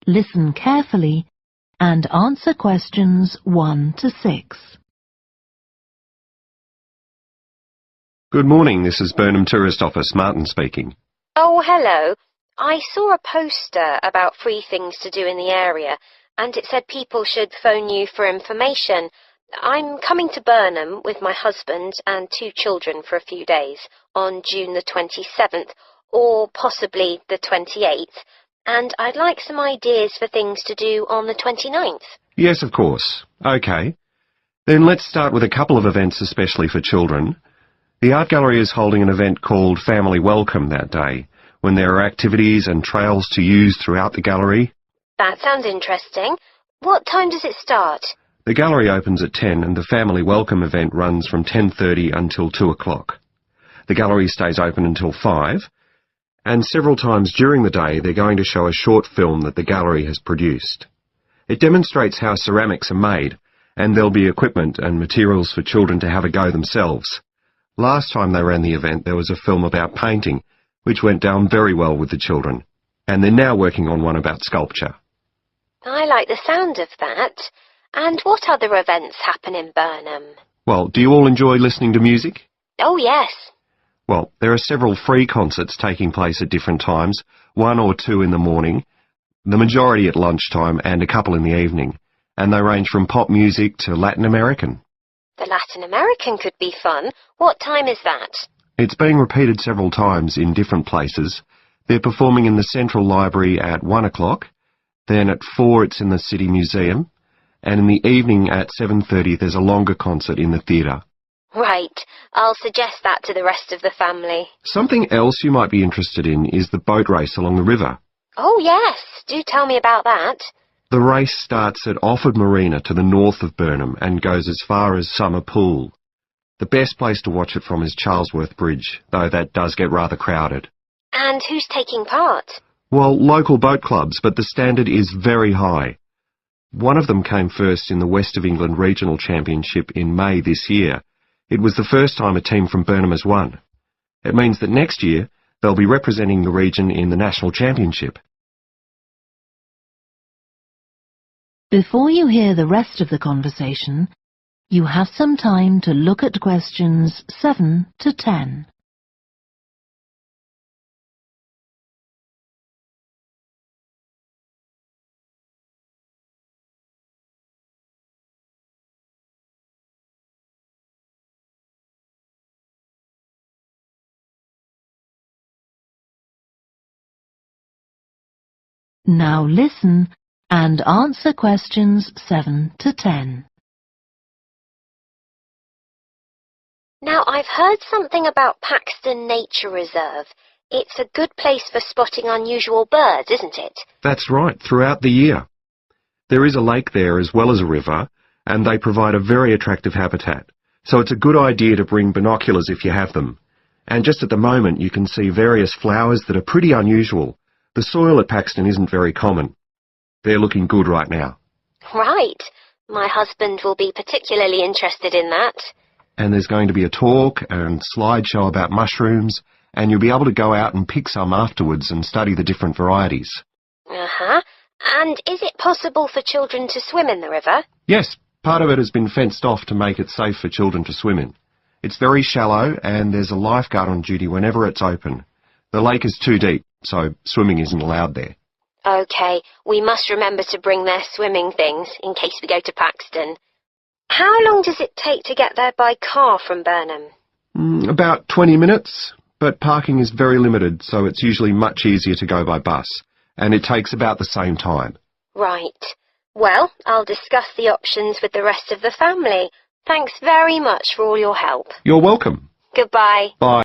listen carefully and answer questions 1 to 6. Good morning, this is Burnham Tourist Office, Martin speaking. Oh, hello. I saw a poster about free things to do in the area, and it said people should phone you for information. I'm coming to Burnham with my husband and 2 children for a few days on June the 27th, or possibly the 28th, and I'd like some ideas for things to do on the 29th. Yes, of course. OK. Then let's start with a couple of events especially for children. The art gallery is holding an event called Family Welcome that day, when there are activities and trails to use throughout the gallery. That sounds interesting. What time does it start? The gallery opens at 10 and the Family Welcome event runs from 10:30 until 2 o'clock. The gallery stays open until 5, and several times during the day they're going to show a short film that the gallery has produced. It demonstrates how ceramics are made, and there'll be equipment and materials for children to have a go themselves. Last time they ran the event there was a film about painting, which went down very well with the children, and they're now working on one about sculpture. I like the sound of that. And what other events happen in Burnham? Well, do you all enjoy listening to music? Oh, yes. Well, there are several free concerts taking place at different times, 1 or 2 in the morning, the majority at lunchtime and a couple in the evening, and they range from pop music to Latin American. The Latin American could be fun. What time is that? It's being repeated several times in different places. They're performing in the Central Library at 1 o'clock, then at 4 it's in the City Museum, and in the evening at 7:30 there's a longer concert in the theatre. Right. I'll suggest that to the rest of the family. Something else you might be interested in is the boat race along the river. Oh, yes. Do tell me about that. The race starts at Offord Marina to the north of Burnham and goes as far as Summer Pool. The best place to watch it from is Charlesworth Bridge, though that does get rather crowded. And who's taking part? Well, local boat clubs, but the standard is very high. One of them came first in the West of England Regional Championship in May this year. It was the first time a team from Burnham has won. It means that next year they'll be representing the region in the National Championship. Before you hear the rest of the conversation, you have some time to look at questions 7 to 10. Now listen and answer questions 7 to 10. Now, I've heard something about Paxton Nature Reserve. It's a good place for spotting unusual birds, isn't it? That's right, throughout the year. There is a lake there as well as a river, and they provide a very attractive habitat. So it's a good idea to bring binoculars if you have them. And just at the moment you can see various flowers that are pretty unusual. The soil at Paxton isn't very common. They're looking good right now. Right. My husband will be particularly interested in that. And there's going to be a talk and slideshow about mushrooms, and you'll be able to go out and pick some afterwards and study the different varieties. Uh-huh. And is it possible for children to swim in the river? Yes, part of it has been fenced off to make it safe for children to swim in. It's very shallow, and there's a lifeguard on duty whenever it's open. The lake is too deep, so swimming isn't allowed there. OK, we must remember to bring their swimming things in case we go to Paxton. How long does it take to get there by car from Burnham? About 20 minutes, but parking is very limited, so it's usually much easier to go by bus, and it takes about the same time. Right. Well, I'll discuss the options with the rest of the family. Thanks very much for all your help. You're welcome. Goodbye. Bye.